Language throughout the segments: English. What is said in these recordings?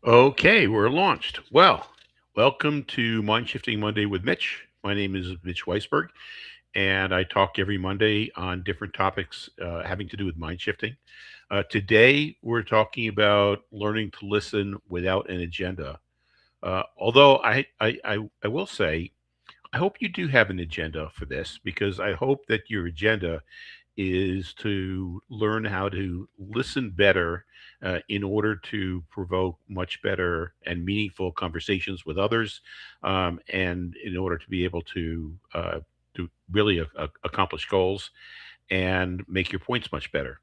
Okay, we're launched. Well, welcome to Mind Shifting Monday with Mitch. My name is Mitch Weisberg, and I talk every Monday on different topics having to do with mind shifting. Today, we're talking about learning to listen without an agenda. Although I will say, I hope you do have an agenda for this because I hope that your agenda is to learn how to listen better in order to provoke much better and meaningful conversations with others, and in order to be able to really accomplish goals and make your points much better.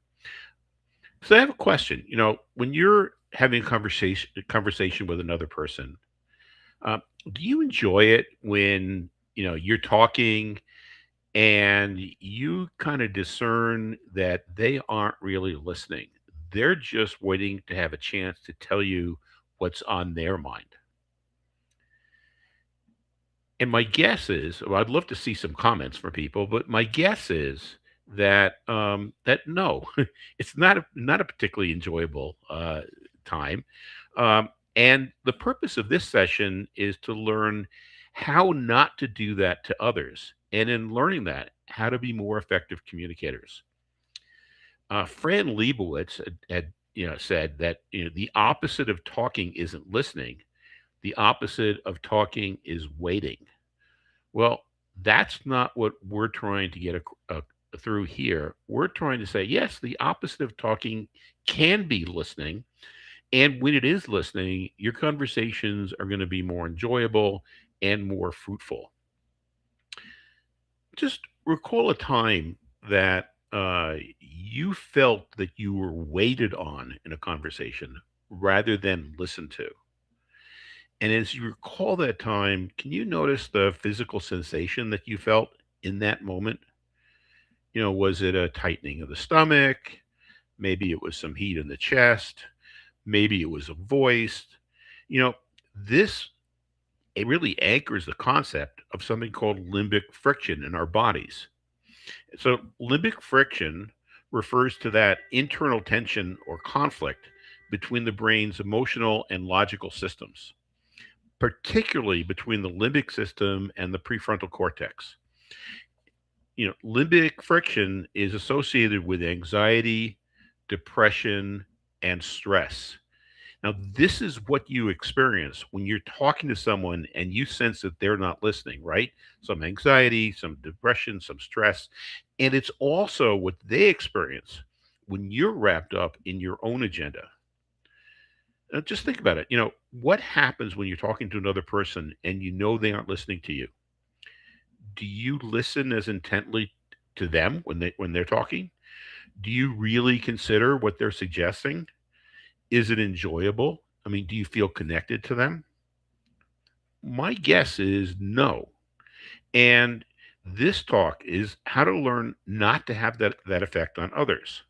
So I have a question. When you're having a conversation with another person, um, do you enjoy it when you're talking and you kind of discern that they aren't really listening. They're just waiting to have a chance to tell you what's on their mind. And my guess is, well, I'd love to see some comments from people, but my guess is that no, it's not a particularly enjoyable time. And the purpose of this session is to learn how not to do that to others, and in learning that, how to be more effective communicators. Fran Lebowitz had said that the opposite of talking isn't listening. The opposite of talking is waiting. Well, that's not what we're trying to through here. We're trying to say, yes, the opposite of talking can be listening. And when it is listening, your conversations are going to be more enjoyable and more fruitful. Just recall a time that you felt that you were waited on in a conversation rather than listened to. And as you recall that time, can you notice the physical sensation that you felt in that moment? Was it a tightening of the stomach? Maybe it was some heat in the chest. Maybe it was a voice. You know, this it really anchors the concept of something called limbic friction in our bodies. So, limbic friction refers to that internal tension or conflict between the brain's emotional and logical systems, particularly between the limbic system and the prefrontal cortex. Limbic friction is associated with anxiety, depression, and stress. Now, this is what you experience when you're talking to someone and you sense that they're not listening, right? Some anxiety, some depression, some stress. And it's also what they experience when you're wrapped up in your own agenda. Just think about it. What happens when you're talking to another person and you know they aren't listening to you? Do you listen as intently to them when they're talking? Do you really consider what they're suggesting? Is it enjoyable? I mean, do you feel connected to them? My guess is no. And this talk is how to learn not to have that effect on others.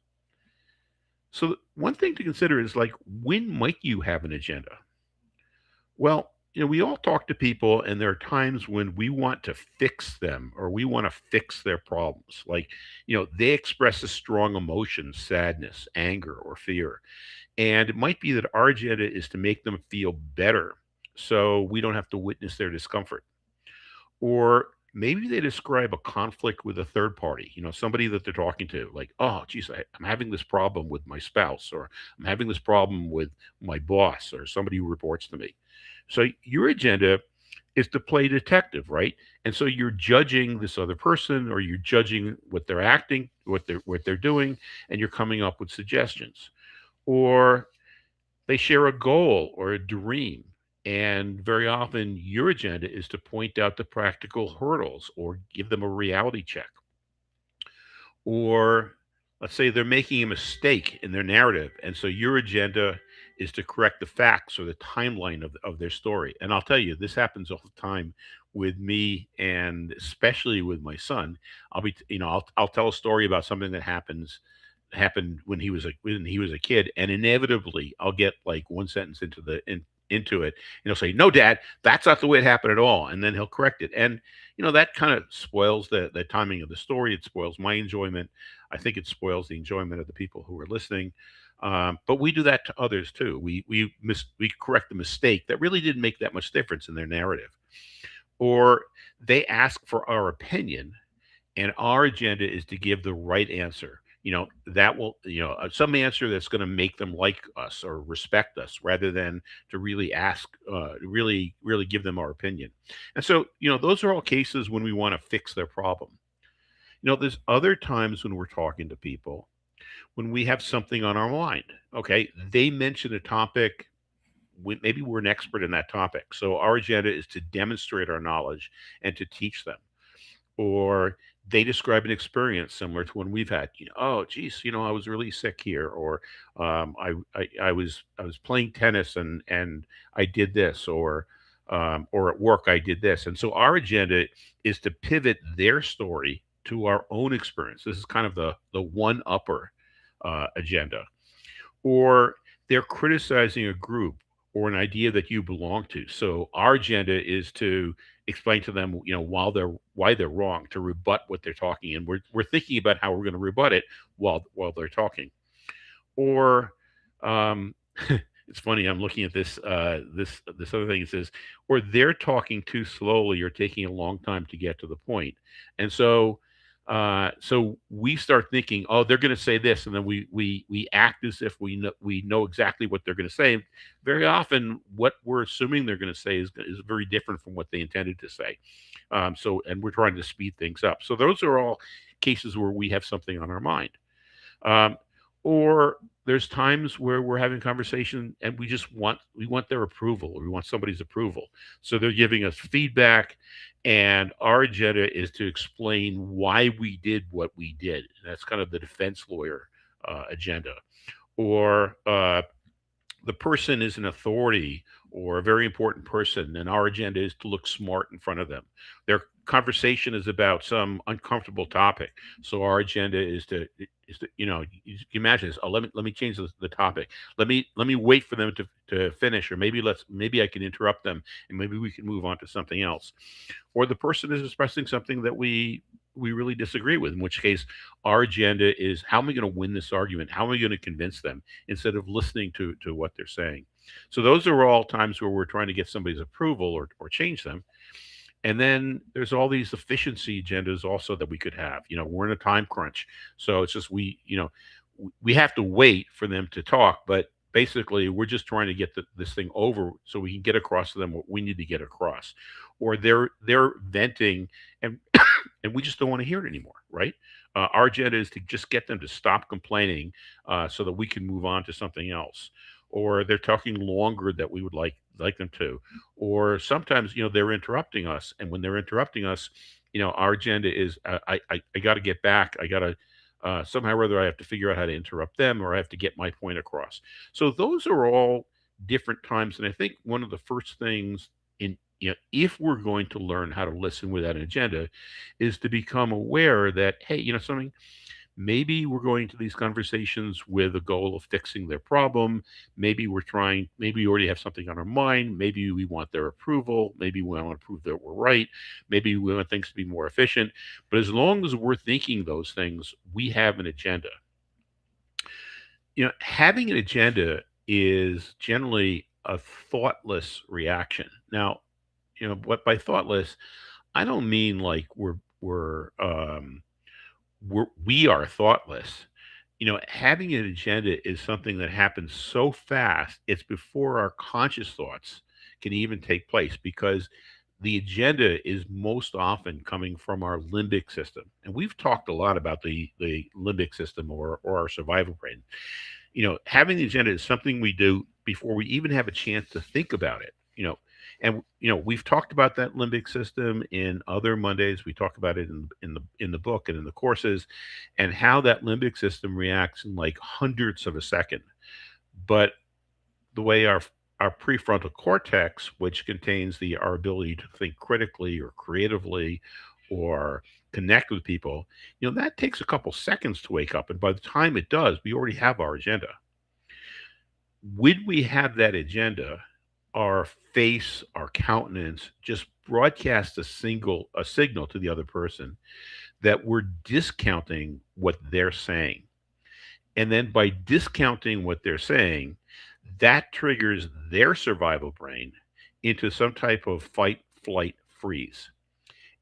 So one thing to consider is like, when might you have an agenda? Well, we all talk to people, and there are times when we want to fix them or we want to fix their problems. Like, they express a strong emotion, sadness, anger, or fear. And it might be that our agenda is to make them feel better so we don't have to witness their discomfort. Or maybe they describe a conflict with a third party, somebody that they're talking to, like, oh, geez, I'm having this problem with my spouse, or I'm having this problem with my boss, or somebody who reports to me. So your agenda is to play detective, right? And so you're judging this other person, or you're judging what they're acting, what they're doing, and you're coming up with suggestions. Or they share a goal or a dream. And very often, your agenda is to point out the practical hurdles or give them a reality check. Or let's say they're making a mistake in their narrative. And so your agenda is to correct the facts or the timeline of their story. And I'll tell you, this happens all the time with me, and especially with my son. I'll tell a story about something that happened when he was a kid, and inevitably I'll get like one sentence into it, and he'll say, "No, Dad, that's not the way it happened at all," and then he'll correct it, and that kind of spoils the timing of the story. It spoils my enjoyment. I think it spoils the enjoyment of the people who are listening. But we do that to others too. We correct the mistake that really didn't make that much difference in their narrative, or they ask for our opinion, and our agenda is to give the right answer. That will, some answer that's going to make them like us or respect us, rather than to really ask, really give them our opinion. And so, those are all cases when we want to fix their problem. There's other times when we're talking to people when we have something on our mind. Okay, they mention a topic. Maybe we're an expert in that topic. So our agenda is to demonstrate our knowledge and to teach them. Or they describe an experience similar to one we've had. Oh, geez, I was really sick here, or I was playing tennis and I did this, or at work I did this. And so our agenda is to pivot their story to our own experience. This is kind of the one upper agenda. Or they're criticizing a group or an idea that you belong to. So our agenda is to explain to them, why they're wrong, to rebut what they're talking, and we're thinking about how we're going to rebut it while they're talking. Or um, it's funny. I'm looking at this other thing. It says, or they're talking too slowly or taking a long time to get to the point, and so we start thinking, oh, they're going to say this, and then we act as if we know exactly what they're going to say. Very often, what we're assuming they're going to say is very different from what they intended to say. And we're trying to speed things up. So those are all cases where we have something on our mind. Um, or there's times where we're having conversation and we want their approval, or we want somebody's approval. So they're giving us feedback, and our agenda is to explain why we did what we did. And that's kind of the defense lawyer agenda. Or the person is an authority or a very important person, and our agenda is to look smart in front of them. Their conversation is about some uncomfortable topic, so our agenda is to you can imagine this. Oh, let me change the topic. Let me wait for them to finish, or maybe I can interrupt them, and maybe we can move on to something else. Or the person is expressing something that we really disagree with, in which case our agenda is, how am I going to win this argument? How am I going to convince them, instead of listening to what they're saying? So those are all times where we're trying to get somebody's approval, or change them. And then there's all these efficiency agendas also that we could have. We're in a time crunch. So it's just we have to wait for them to talk, but basically we're just trying to get this thing over so we can get across to them what we need to get across. Or they're venting, and and we just don't want to hear it anymore, right? Our agenda is to just get them to stop complaining, so that we can move on to something else. Or they're talking longer that we would like them to. Or sometimes, they're interrupting us, and when they're interrupting us, our agenda is, I got to get back. I got to, somehow or other, I have to figure out how to interrupt them, or I have to get my point across. So those are all different times, and I think one of the first things, if we're going to learn how to listen without an agenda, is to become aware that, hey, something, maybe we're going to these conversations with a goal of fixing their problem. Maybe we already have something on our mind. Maybe we want their approval. Maybe we want to prove that we're right. Maybe we want things to be more efficient. But as long as we're thinking those things, we have an agenda. Having an agenda is generally a thoughtless reaction. Now, what by thoughtless, I don't mean like we are thoughtless. Having an agenda is something that happens so fast, it's before our conscious thoughts can even take place, because the agenda is most often coming from our limbic system. And we've talked a lot about the limbic system, or our survival brain. Having the agenda is something we do before we even have a chance to think about it. And we've talked about that limbic system in other Mondays. We talk about it in the book and in the courses, and how that limbic system reacts in like hundredths of a second. But the way our prefrontal cortex, which contains our ability to think critically or creatively, or connect with people, that takes a couple seconds to wake up. And by the time it does, we already have our agenda. When we have that agenda, our face, our countenance just broadcasts a signal to the other person that we're discounting what they're saying. And then by discounting what they're saying, that triggers their survival brain into some type of fight, flight, freeze.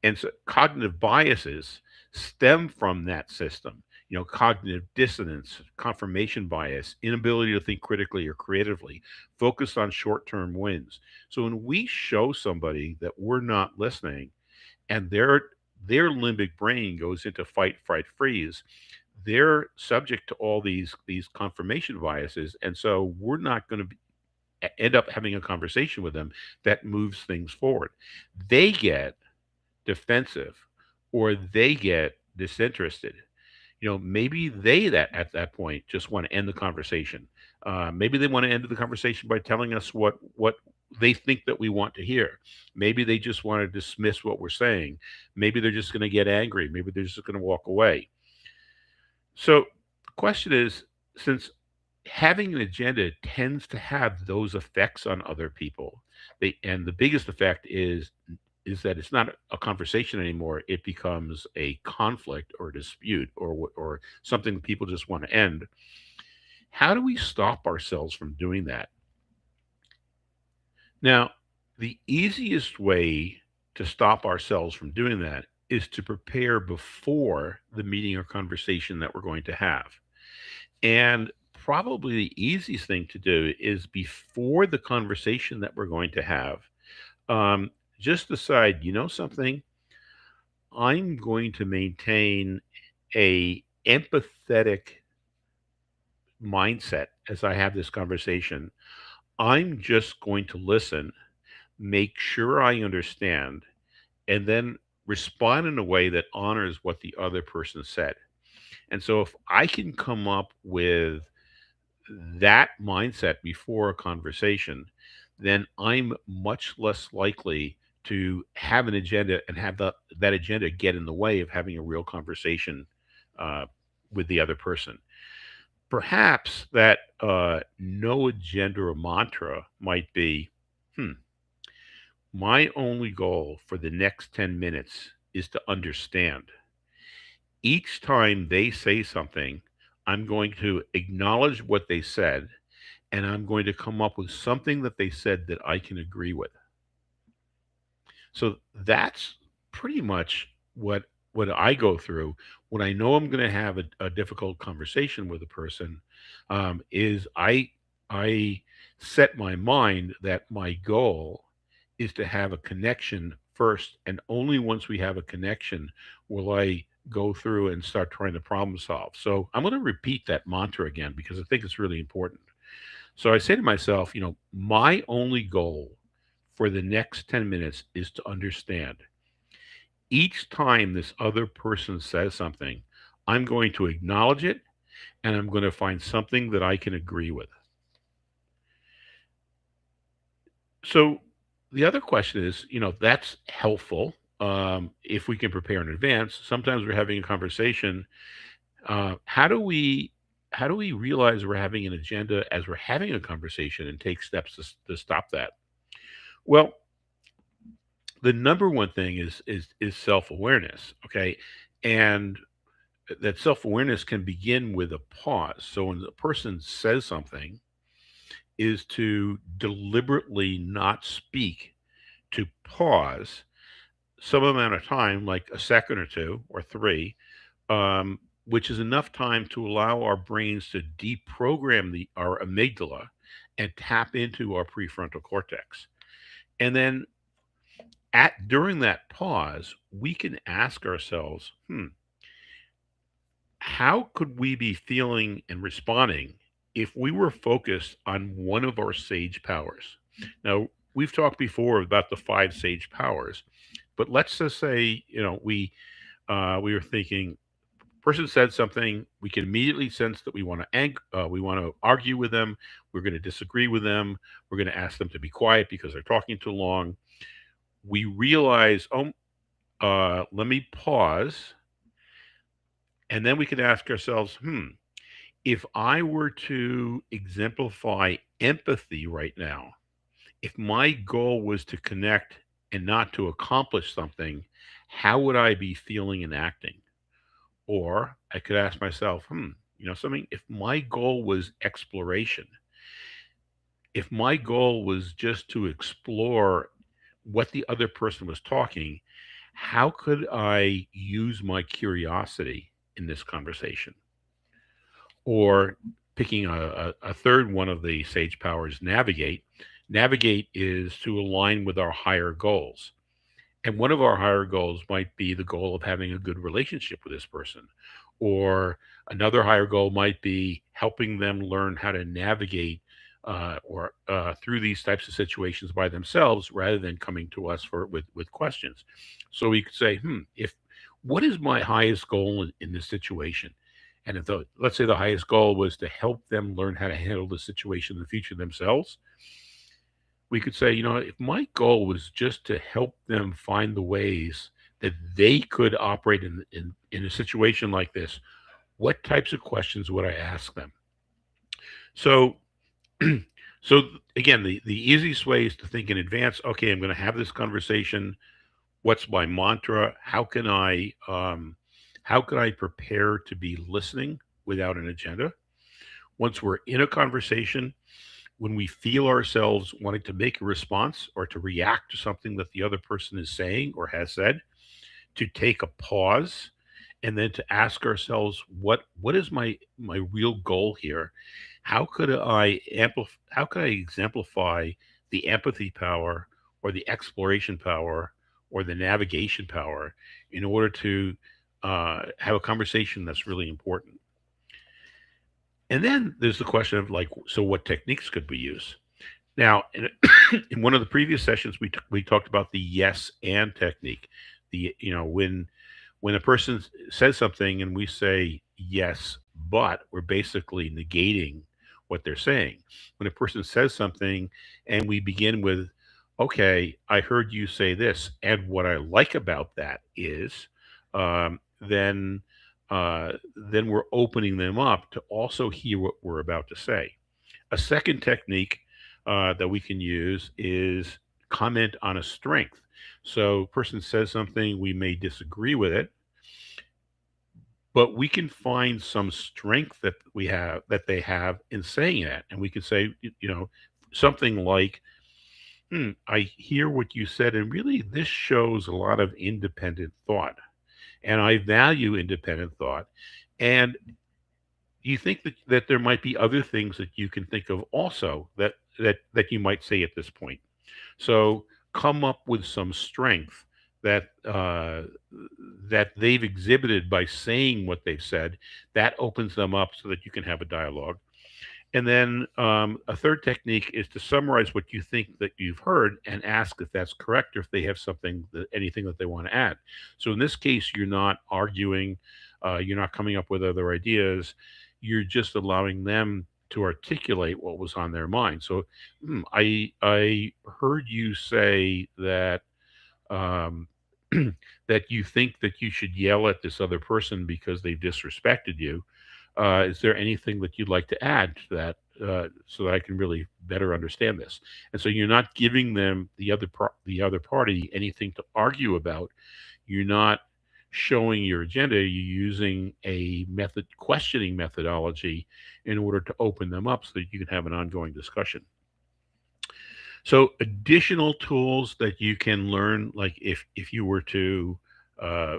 And so cognitive biases stem from that system. Cognitive dissonance, confirmation bias, inability to think critically or creatively, focused on short term wins. So when we show somebody that we're not listening and their limbic brain goes into fight, fright, freeze, they're subject to all these confirmation biases. And so we're not going to end up having a conversation with them that moves things forward. They get defensive or they get disinterested. Maybe they that at that point just want to end the conversation. Maybe they want to end the conversation by telling us what they think that we want to hear. Maybe they just want to dismiss what we're saying. Maybe they're just going to get angry. Maybe they're just going to walk away. So the question is, since having an agenda tends to have those effects on other people, and the biggest effect is that it's not a conversation anymore. It becomes a conflict or a dispute or something that people just want to end. How do we stop ourselves from doing that? Now, the easiest way to stop ourselves from doing that is to prepare before the meeting or conversation that we're going to have. And probably the easiest thing to do is before the conversation that we're going to have, um, just decide, something, I'm going to maintain a empathetic mindset as I have this conversation. I'm just going to listen, make sure I understand, and then respond in a way that honors what the other person said. And so if I can come up with that mindset before a conversation, then I'm much less likely to have an agenda and have that agenda get in the way of having a real conversation uh, with the other person. Perhaps that no agenda or mantra might be, hmm, my only goal for the next 10 minutes is to understand. Each time they say something, I'm going to acknowledge what they said and I'm going to come up with something that they said that I can agree with. So that's pretty much what I go through when I know I'm going to have a difficult conversation with a person. Is I set my mind that my goal is to have a connection first, and only once we have a connection will I go through and start trying to problem solve. So I'm going to repeat that mantra again because I think it's really important. So I say to myself, my only goal for the next 10 minutes is to understand. Each time this other person says something, I'm going to acknowledge it and I'm going to find something that I can agree with. So the other question is, that's helpful if we can prepare in advance. Sometimes we're having a conversation. How do we realize we're having an agenda as we're having a conversation and take steps to stop that? Well, the number one thing is self-awareness, okay? And that self-awareness can begin with a pause. So when the person says something, is to deliberately not speak, to pause some amount of time, like a second or two or three, which is enough time to allow our brains to deprogram our amygdala and tap into our prefrontal cortex. And then at during that pause, we can ask ourselves, how could we be feeling and responding if we were focused on one of our sage powers? Now, we've talked before about the five sage powers, but let's just say, we were thinking, person said something, we can immediately sense that we want to argue with them, we're going to disagree with them, we're going to ask them to be quiet because they're talking too long. We realize, oh, let me pause, and then we can ask ourselves, if I were to exemplify empathy right now, if my goal was to connect and not to accomplish something, how would I be feeling and acting? Or I could ask myself, Something, if my goal was exploration, if my goal was just to explore what the other person was talking, how could I use my curiosity in this conversation? Or picking a third one of the sage powers, navigate. Navigate is to align with our higher goals. And one of our higher goals might be the goal of having a good relationship with this person. Or another higher goal might be helping them learn how to navigate or through these types of situations by themselves rather than coming to us with questions. So we could say, if what is my highest goal in this situation? And if let's say the highest goal was to help them learn how to handle the situation in the future themselves, we could say, if my goal was just to help them find the ways that they could operate in a situation like this, what types of questions would I ask them? So, so again, the easiest way is to think in advance. Okay, I'm going to have this conversation. What's my mantra? How can I prepare to be listening without an agenda? Once we're in a conversation, when we feel ourselves wanting to make a response or to react to something that the other person is saying or has said, to take a pause and then to ask ourselves, what is my real goal here? How could I exemplify the empathy power or the exploration power or the navigation power in order to have a conversation that's really important? And then there's the question of, like, so what techniques could we use? Now, in one of the previous sessions, we talked about the yes and technique. When a person says something and we say yes, but we're basically negating what they're saying. When a person says something and we begin with, "Okay, I heard you say this, and what I like about that is," then we're opening them up to also hear what we're about to say. A second technique that we can use is comment on a strength. So, person says something, we may disagree with it, but we can find some strength that they have in saying that, and we can say, something like, I hear what you said, and really, this shows a lot of independent thought, and I value independent thought. And you think that there might be other things that you can think of also that you might say at this point. So come up with some strength that they've exhibited by saying what they've said. That opens them up so that you can have a dialogue. And then a third technique is to summarize what you think that you've heard and ask if that's correct or if they have anything that they want to add. So in this case, you're not arguing, you're not coming up with other ideas. You're just allowing them to articulate what was on their mind. So I heard you say that um, that you think that you should yell at this other person because they've disrespected you. Is there anything that you'd like to add to that so that I can really better understand this? And so you're not giving them the other party anything to argue about. You're not showing your agenda. You're using a questioning methodology in order to open them up so that you can have an ongoing discussion. So additional tools that you can learn, like if you were to uh,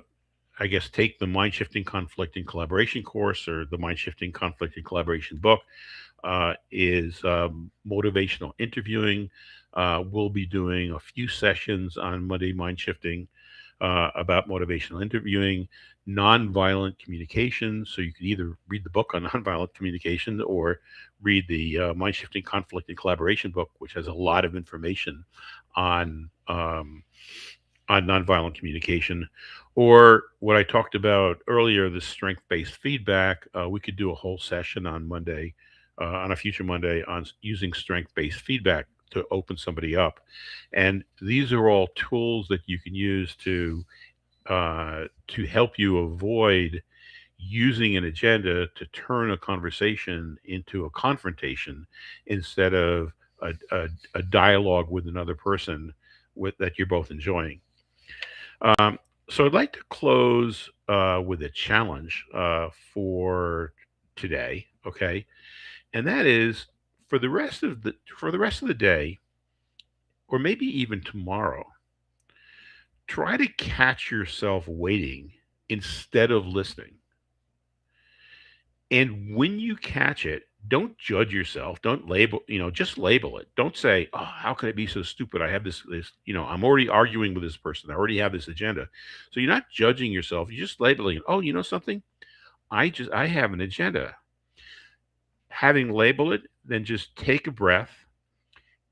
I guess, take the Mind Shifting Conflict and Collaboration course or the Mind Shifting Conflict and Collaboration book, is motivational interviewing. We'll be doing a few sessions on Monday Mind Shifting about motivational interviewing, nonviolent communication. So you can either read the book on nonviolent communication or read the Mind Shifting Conflict and Collaboration book, which has a lot of information on. On nonviolent communication, or what I talked about earlier, the strength based feedback. We could do a whole session on Monday, on a future Monday, on using strength based feedback to open somebody up. And these are all tools that you can use to help you avoid using an agenda to turn a conversation into a confrontation instead of a dialogue with another person that you're both enjoying. So I'd like to close with a challenge for today, okay? And that is for the rest of the day, or maybe even tomorrow, try to catch yourself waiting instead of listening. And when you catch it, don't judge yourself. Don't label, just label it. Don't say, "Oh, how can it be so stupid? I have I'm already arguing with this person. I already have this agenda." So you're not judging yourself. You're just labeling, "Oh, you know something? I have an agenda." Having labeled it, then just take a breath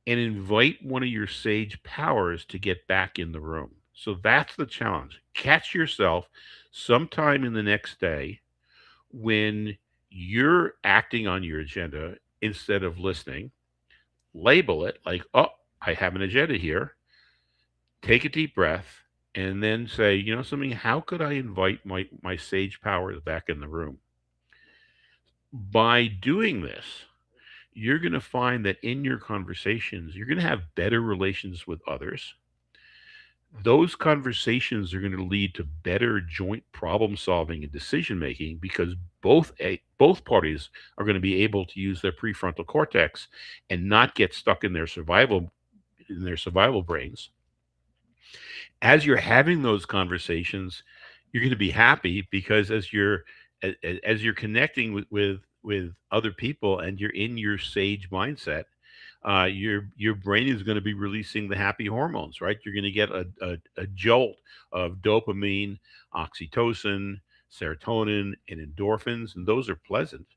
and invite one of your sage powers to get back in the room. So that's the challenge. Catch yourself sometime in the next day when you're acting on your agenda instead of listening. Label it like, oh, I have an agenda here. Take a deep breath and then say, you know something, how could I invite my sage powers back in the room? By doing this, you're going to find that in your conversations, you're going to have better relations with others. Those conversations are going to lead to better joint problem solving and decision making because both parties are going to be able to use their prefrontal cortex and not get stuck in their survival brains. As you're having those conversations, you're going to be happy because as you're connecting with other people and you're in your sage mindset, your brain is going to be releasing the happy hormones, right? You're going to get a jolt of dopamine, oxytocin, serotonin, and endorphins, and those are pleasant.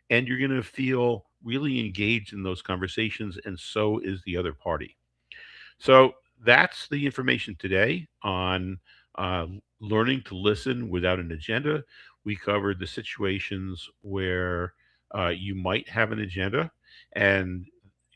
And you're going to feel really engaged in those conversations, and so is the other party. So that's the information today on uh, learning to listen without an agenda. We covered the situations where you might have an agenda, and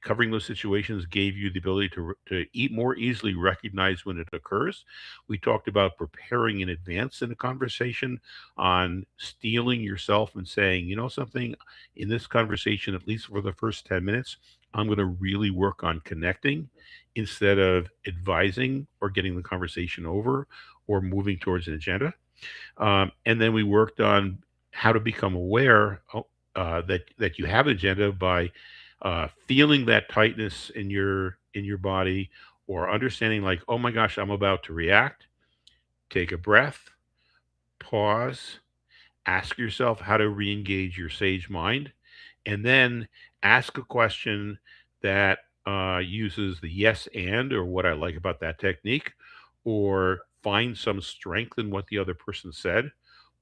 covering those situations gave you the ability to eat more easily recognize when it occurs. We talked about preparing in advance in a conversation, on steeling yourself and saying, you know something, in this conversation, at least for the first 10 minutes, I'm going to really work on connecting instead of advising or getting the conversation over or moving towards an agenda. And then we worked on how to become aware that you have an agenda by feeling that tightness in your body, or understanding like, oh my gosh, I'm about to react. Take a breath, pause, ask yourself how to re-engage your sage mind, and then ask a question that uses the yes and, or what I like about that technique, or find some strength in what the other person said,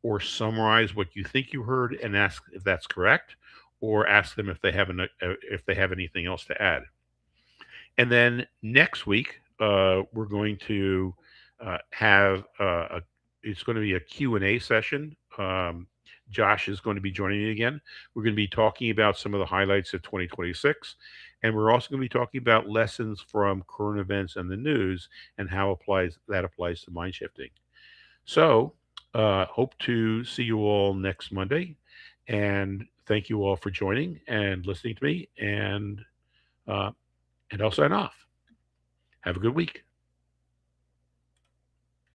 or summarize what you think you heard and ask if that's correct, or ask them if they have anything else to add. And then next week, we're going to have it's going to be a Q&A session. Josh is going to be joining me again. We're going to be talking about some of the highlights of 2026. And we're also going to be talking about lessons from current events and the news and how applies to mind shifting. So, hope to see you all next Monday. And thank you all for joining and listening to me. Uh, and I'll sign off. Have a good week.